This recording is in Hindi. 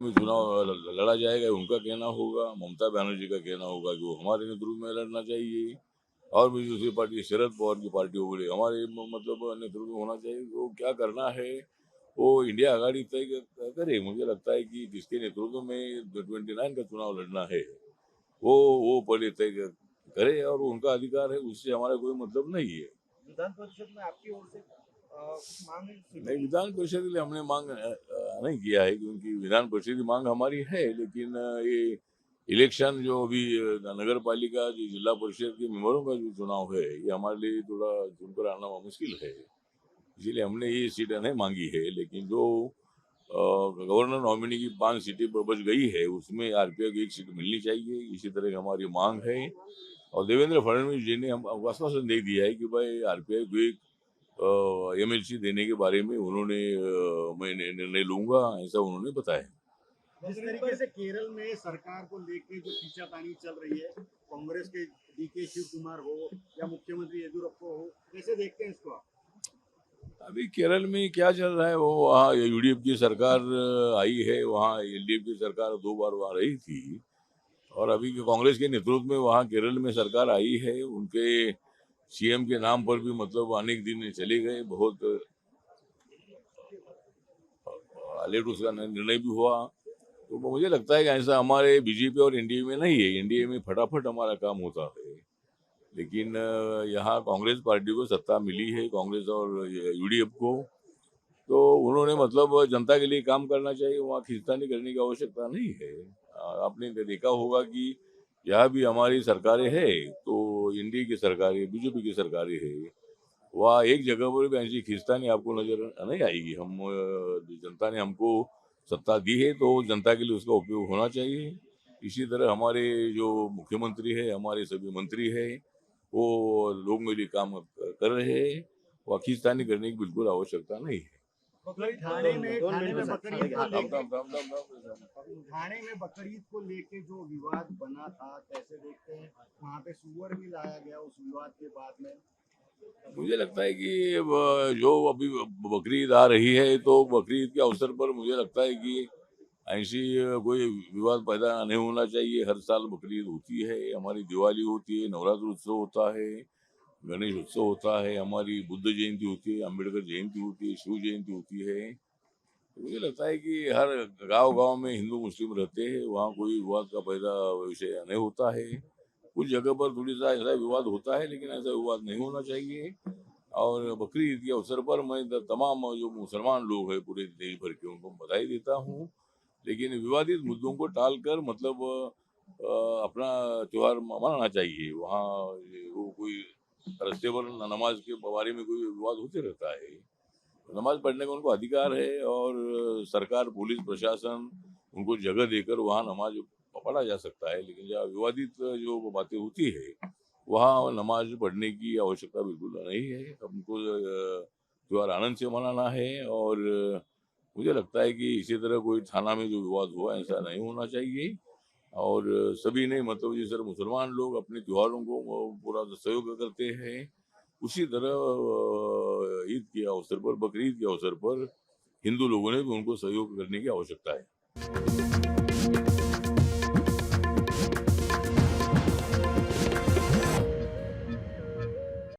में चुनाव लड़ा जाएगा, उनका कहना होगा। ममता बनर्जी का कहना होगा कि वो हमारे नेतृत्व में लड़ना चाहिए, और भी दूसरी पार्टी शरद पवार की पार्टी हो गई हमारे मतलब नेतृत्व में होना चाहिए। वो क्या करना है वो इंडिया आघाड़ी तय करे। मुझे लगता है कि जिसके नेतृत्व में 29 का चुनाव लड़ना है वो पहले तय करे, और उनका अधिकार है, उससे हमारा कोई मतलब नहीं है। विधान परिषद में आपकी ओर से कुछ मांग है? नहीं, विधान परिषद के लिए हमने मांग नहीं किया है, क्योंकि विधान परिषद की मांग हमारी है, लेकिन ये इलेक्शन जो अभी नगर पालिका जो जिला परिषद के मेंबरों का जो चुनाव है, ये हमारे लिए थोड़ा चुनकर आना मुश्किल है, इसीलिए हमने ये सीट नहीं मांगी है। लेकिन जो गवर्नर नॉमिनी की 5 सीटें बच गई है, उसमें आरपीआई को 1 सीट मिलनी चाहिए, इसी तरह की हमारी मांग है। और देवेंद्र फडणवीस जी ने हम आश्वासन दे दिया है कि भाई आरपीआई को एक एमएलसी देने के बारे में उन्होंने मैं निर्णय लूंगा, ऐसा उन्होंने बताया। जिस तरीके से केरल में सरकार को लेके जो खींचातानी चल रही है, कांग्रेस के डीके शिव कुमार हो या मुख्यमंत्री येदियुरप्पा हो, कैसे देखते हैं इसको आप? अभी केरल में क्या चल रहा है, वो वहाँ यूडीएफ की सरकार आई है, वहाँ एलडीएफ की सरकार 2 बार वहाँ रही थी, और अभी के कांग्रेस के नेतृत्व में वहाँ केरल में सरकार आई है। उनके सीएम के नाम पर भी मतलब अनेक दिन चले गए, बहुत लेट उसका निर्णय भी हुआ। तो मुझे लगता है कि ऐसा हमारे बीजेपी और एनडीए में नहीं है। एनडीए में फटाफट हमारा काम होता है, लेकिन यहाँ कांग्रेस पार्टी को सत्ता मिली है, कांग्रेस और यूडीएफ को, तो उन्होंने मतलब जनता के लिए काम करना चाहिए, वहाँ खींचतानी करने की आवश्यकता नहीं है। आपने देखा होगा कि यहाँ भी हमारी सरकारें हैं, तो एनडीए की सरकारें, बीजेपी की सरकारें हैं, वहाँ एक जगह पर भी ऐसी खींचतानी आपको नजर नहीं आएगी। जनता ने हमको सत्ता दी है, तो जनता के लिए उसका उपयोग होना चाहिए। इसी तरह हमारे जो मुख्यमंत्री है, हमारे सभी मंत्री है, वो लोगों के लिए काम कर रहे हैं, वहाँ खींचतानी करने की बिल्कुल आवश्यकता नहीं है। ठाणे में बकरीद को लेके जो विवाद बना था, कैसे देखते हैं? वहाँ पे सुअर भी लाया गया उस विवाद के बाद में। मुझे लगता है कि जो अभी बकरीद आ रही है, तो बकरीद के अवसर पर मुझे लगता है कि ऐसी कोई विवाद पैदा नहीं होना चाहिए। हर साल बकरीद होती है, हमारी दिवाली होती है, नवरात्र उत्सव होता है, गणेश उत्सव होता है, हमारी बुद्ध जयंती होती है, अम्बेडकर जयंती होती है, शिव जयंती होती है। तो मुझे लगता है कि हर गांव-गांव में हिंदू मुस्लिम रहते हैं, वहाँ कोई विवाद का पैदा विषय नहीं होता है। कुछ जगह पर थोड़ी सा ऐसा विवाद होता है, लेकिन ऐसा विवाद नहीं होना चाहिए। और बकरी ईद के अवसर पर मैं तमाम जो मुसलमान लोग हैं पूरे देश भर के, उनको बधाई देता हूँ। लेकिन विवादित मुद्दों को टालकर मतलब अपना त्योहार मनाना चाहिए। वहाँ वो कोई रास्ते पर नमाज के बारे में कोई विवाद होते रहता है। नमाज पढ़ने का उनको अधिकार है, और सरकार, पुलिस प्रशासन उनको जगह देकर वहाँ नमाज पढ़ा जा सकता है। लेकिन जहाँ विवादित जो बातें होती है, वहाँ नमाज पढ़ने की आवश्यकता बिल्कुल नहीं है। हमको त्योहार आनंद से मनाना है, और मुझे लगता है कि इसी तरह कोई थाना में जो विवाद हुआ, ऐसा नहीं होना चाहिए। और सभी ने मतलब जिस तरह मुसलमान लोग अपने त्योहारों को पूरा सहयोग करते हैं, उसी तरह ईद के अवसर पर, बकरीद के अवसर पर हिंदू लोगों ने भी उनको सहयोग करने की आवश्यकता है।